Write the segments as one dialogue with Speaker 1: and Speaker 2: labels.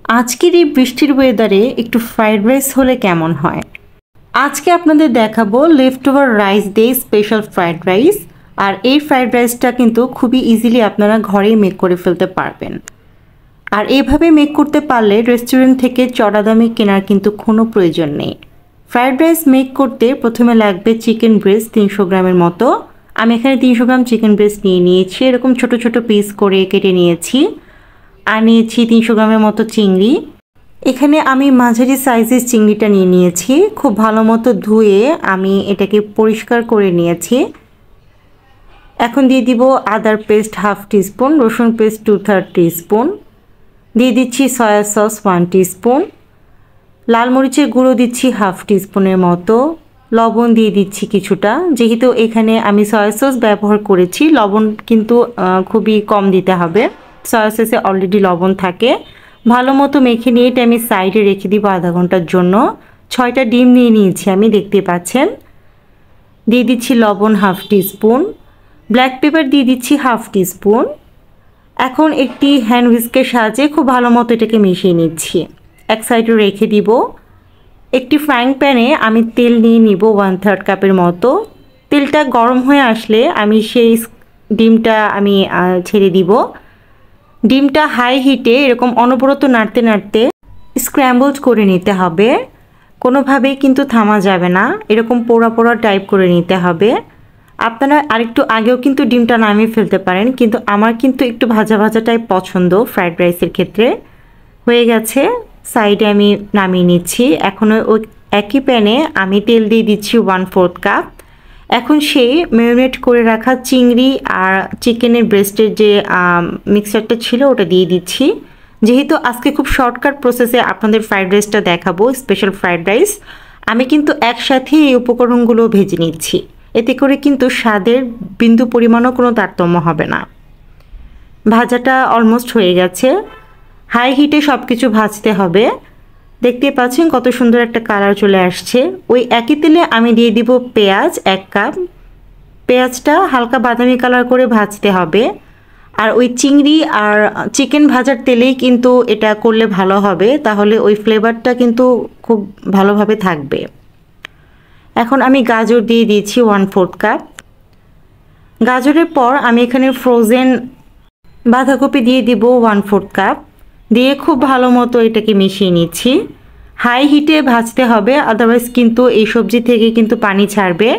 Speaker 1: আজকের এই বৃষ্টির ওয়েদারে একটু ফ্রাইড রাইস হলে কেমন হয়। আজকে আপনাদের দেখাবো লেফট ওভার রাইস দিয়ে স্পেশাল ফ্রাইড রাইস। আর এই ফ্রাইড রাইসটা কিন্তু খুবই ইজিলি আপনারা ঘরেই মেক করে ফেলতে পারবেন। আর এইভাবে মেক করতে পারলে রেস্টুরেন্ট থেকে চড়া দামে কেনার কিন্তু কোনো প্রয়োজন নেই। ফ্রাইড রাইস মেক করতে প্রথমে লাগবে চিকেন ব্রেস্ট 300 গ্রামের মতো। আমি এখানে 300 গ্রাম চিকেন ব্রেস্ট নিয়ে নিয়েছি, এরকম ছোট ছোট পিস করে কেটে নিয়েছি। আর নিয়েছি 300 গ্রামের মতো চিংড়ি। এখানে আমি মাঝারি সাইজের চিংড়িটা নিয়ে নিয়েছি, খুব ভালো মতো ধুয়ে আমি এটাকে পরিষ্কার করে নিয়েছি। এখন দিয়ে দিব আদার পেস্ট 1/2 টিস্পুন, রসুন পেস্ট 2/3 টিস্পুন, দিয়ে দিচ্ছি সয়া সস 1 টিস্পুন, লাল মরিচের গুঁড়ো দিচ্ছি 1/2 টিস্পুনের মতো, লবণ দিয়ে দিচ্ছি কিছুটা। যেহেতু এখানে আমি সয়া সস ব্যবহার করেছি, লবণ কিন্তু খুবই কম দিতে হবে, সয়া সসে অলরেডি লবণ থাকে। ভালো মতো মেখে নিয়ে এটা আমি সাইডে রেখে দিব আধা ঘন্টার জন্য। 6টা ডিম নিয়ে নিয়েছি আমি, দেখতে পাচ্ছেন। দিয়ে দিচ্ছি লবণ 1/2 টিস্পুন, ব্ল্যাক পেপার দিয়ে দিচ্ছি 1/2 টিস্পুন। এখন একটি হ্যান্ড হুইস্কের সাহায্যে খুব ভালো মতো এটাকে মিশিয়ে নিচ্ছি। এক সাইডে রেখে দিব। একটি ফ্রাইং প্যানে আমি তেল নিয়ে নিব 1/3 কাপের মতো। তেলটা গরম হয়ে আসলে আমি সেই ডিমটা আমি ছেড়ে দিব। ডিমটা হাই হিটে এরকম অনবরত নাড়তে নাড়তে স্ক্র্যাম্বলড করে নিতে হবে, কোনোভাবেই কিন্তু থামা যাবে না, এরকম পোড়া পোড়া টাইপ করে নিতে হবে। আপনারা আরেকটু আগেও কিন্তু ডিমটা নামিয়ে ফেলতে পারেন, কিন্তু আমার কিন্তু একটু ভাজা ভাজা টাইপ পছন্দ ফ্রাইড রাইসের ক্ষেত্রে। হয়ে গেছে, সাইডে আমি নামিয়ে নিচ্ছি। এখন ওই একই প্যানে আমি তেল দিয়ে দিচ্ছি 1/4 কাপ। এখন সেই ম্যারিনেট করে রাখা চিংড়ি আর চিকেনের ব্রেস্টের যে মিক্সচারটা ছিল ওটা দিয়ে দিচ্ছি। যেহেতু আজকে খুব শর্টকাট প্রসেসে আপনাদের ফ্রাইড রাইসটা দেখাবো, স্পেশাল ফ্রাইড রাইস, আমি কিন্তু একসাথে এই উপকরণগুলো ভেজে নিচ্ছি। এতে করে কিন্তু স্বাদের বিন্দু পরিমাণও কোনো তারতম্য হবে না। ভাজাটা অলমোস্ট হয়ে গেছে। হাই হিটে সব কিছু ভাজতে হবে। দেখতে পাচ্ছেন কত সুন্দর একটা কালার চলে আসছে। ওই একই তেলে আমি দিয়ে দিব পেঁয়াজ 1 কাপ। পেঁয়াজটা হালকা বাদামি কালার করে ভাজতে হবে। আর ওই চিংড়ি আর চিকেন ভাজার তেলেই কিন্তু এটা করলে ভালো হবে, তাহলে ওই ফ্লেভারটা কিন্তু খুব ভালোভাবে থাকবে। এখন আমি গাজর দিয়ে দিয়েছি 1/4 কাপ। গাজরের পর আমি এখানে ফ্রোজেন বাঁধাকপি দিয়ে দিব 1/4 কাপ। দিয়ে খুব ভালো মতো এটাকে মিশিয়ে নিচ্ছি। হাই হিটে ভাজতে হবে, আদারওয়াইজ কিন্তু এই সবজি থেকে কিন্তু পানি ছাড়বে,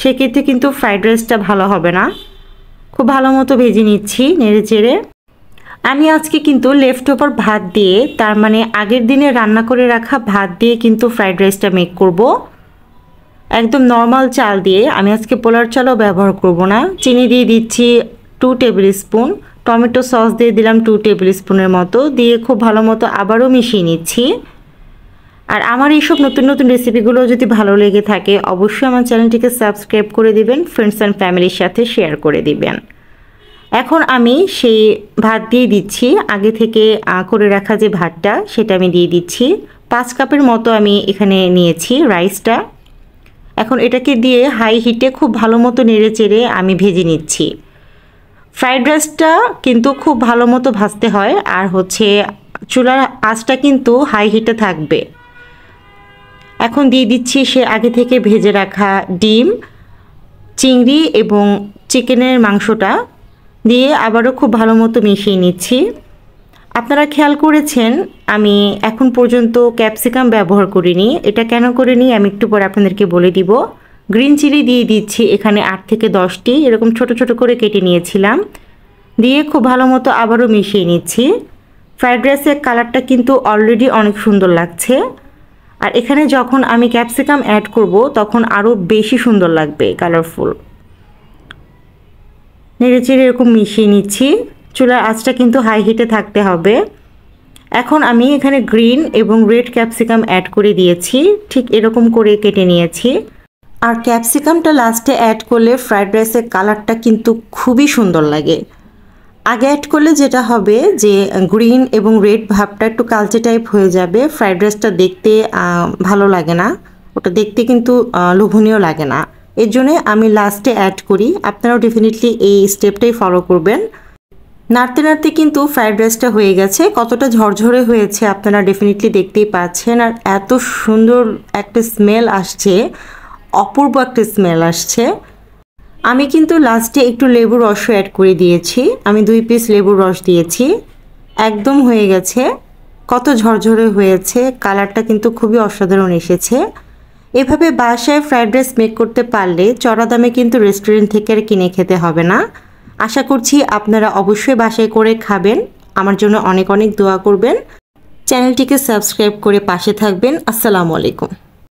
Speaker 1: সেক্ষেত্রে কিন্তু ফ্রাইড রাইসটা ভালো হবে না। খুব ভালো মতো ভেজে নিচ্ছি নেড়ে চেড়ে। আমি আজকে কিন্তু লেফট ওভার ভাত দিয়ে, তার মানে আগের দিনে রান্না করে রাখা ভাত দিয়ে কিন্তু ফ্রাইড রাইসটা মেক করব। একদম নর্মাল চাল দিয়ে, আমি আজকে পোলার চালও ব্যবহার করব না। চিনি দিয়ে দিচ্ছি 2 টেবিল স্পুন, টমেটো সস দিয়ে দিলাম 2 টেবিল স্পুনের মতো, দিয়ে খুব ভালো মতো আবারও মিশিয়ে নিচ্ছি। আর আমার এইসব নতুন নতুন রেসিপিগুলো যদি ভালো লেগে থাকে অবশ্যই আমার চ্যানেলটিকে সাবস্ক্রাইব করে দিবেন, ফ্রেন্ডস অ্যান্ড ফ্যামিলির সাথে শেয়ার করে দিবেন। এখন আমি সেই ভাত দিয়ে দিচ্ছি, আগে থেকে করে রাখা যে ভাতটা সেটা আমি দিয়ে দিচ্ছি। 5 কাপের মতো আমি এখানে নিয়েছি রাইসটা। এখন এটাকে দিয়ে হাই হিটে খুব ভালো মতো নেড়ে চেড়ে আমি ভেজে নিচ্ছি। ফ্রাইড রাইসটা কিন্তু খুব ভালো মতো ভাজতে হয়, আর চুলার আঁচটা কিন্তু হাই হিটে থাকবে। এখন দিয়ে দিচ্ছি সে আগে থেকে ভেজে রাখা ডিম, চিংড়ি এবং চিকেনের মাংসটা দিয়ে আবারও খুব ভালো মতো মিশিয়ে নিচ্ছি। আপনারা খেয়াল করেছেন আমি এখন পর্যন্ত ক্যাপসিকাম ব্যবহার করিনি, এটা কেন করিনি আমি একটু পরে আপনাদেরকে বলে দিব। গ্রিন চিলি দিয়ে দিচ্ছি এখানে 8 থেকে 10টি, এরকম ছোট ছোট করে কেটে নিয়েছিলাম। দিয়ে খুব ভালো মতো আবারও মিশিয়ে নিচ্ছি। ফ্রাইড রাইসের কালারটা কিন্তু অলরেডি অনেক সুন্দর লাগছে, আর এখানে যখন আমি ক্যাপসিকাম অ্যাড করব তখন আরও বেশি সুন্দর লাগবে, কালারফুল। নেড়েচেড়ে এরকম মিশিয়ে নিচ্ছি। চুলার আঁচটা কিন্তু হাই হিটে থাকতে হবে। এখন আমি এখানে গ্রিন এবং রেড ক্যাপসিকাম অ্যাড করে দিয়েছি, ঠিক এরকম করে কেটে নিয়েছি। আর ক্যাপসিকামটা লাস্টে অ্যাড করলে ফ্রাইড রাইসের কালারটা কিন্তু খুবই সুন্দর লাগে। আগে অ্যাড করলে যেটা হবে যে গ্রিন এবং রেড ভাবটা একটু কালচে টাইপ হয়ে যাবে, ফ্রাইড রাইসটা দেখতে ভালো লাগে না, ওটা দেখতে কিন্তু লোভনীয় লাগে না। এর জন্য আমি লাস্টে অ্যাড করি, আপনারাও ডেফিনেটলি এই স্টেপটাই ফলো করবেন। নাড়তে নাড়তে কিন্তু ফ্রাইড রাইসটা হয়ে গেছে। কতটা ঝরঝরে হয়েছে আপনারা ডেফিনেটলি দেখতেই পাচ্ছেন। আর এত সুন্দর একটা স্মেল আসছে, অপূর্ব একটা স্মেল আসছে। আমি কিন্তু লাস্টে একটু লেবুর রসও অ্যাড করে দিয়েছি। আমি 2 পিস লেবুর রস দিয়েছি। একদম হয়ে গেছে। কত ঝরঝরে হয়েছে, কালারটা কিন্তু খুবই অসাধারণ এসেছে। এভাবে বাসায় ফ্রাইড রাইস মেক করতে পারলে চড়া দামে কিন্তু রেস্টুরেন্ট থেকে আর কিনে খেতে হবে না। আশা করছি আপনারা অবশ্যই বাসায় করে খাবেন। আমার জন্য অনেক অনেক দোয়া করবেন। চ্যানেলটিকে সাবস্ক্রাইব করে পাশে থাকবেন। আসসালামু আলাইকুম।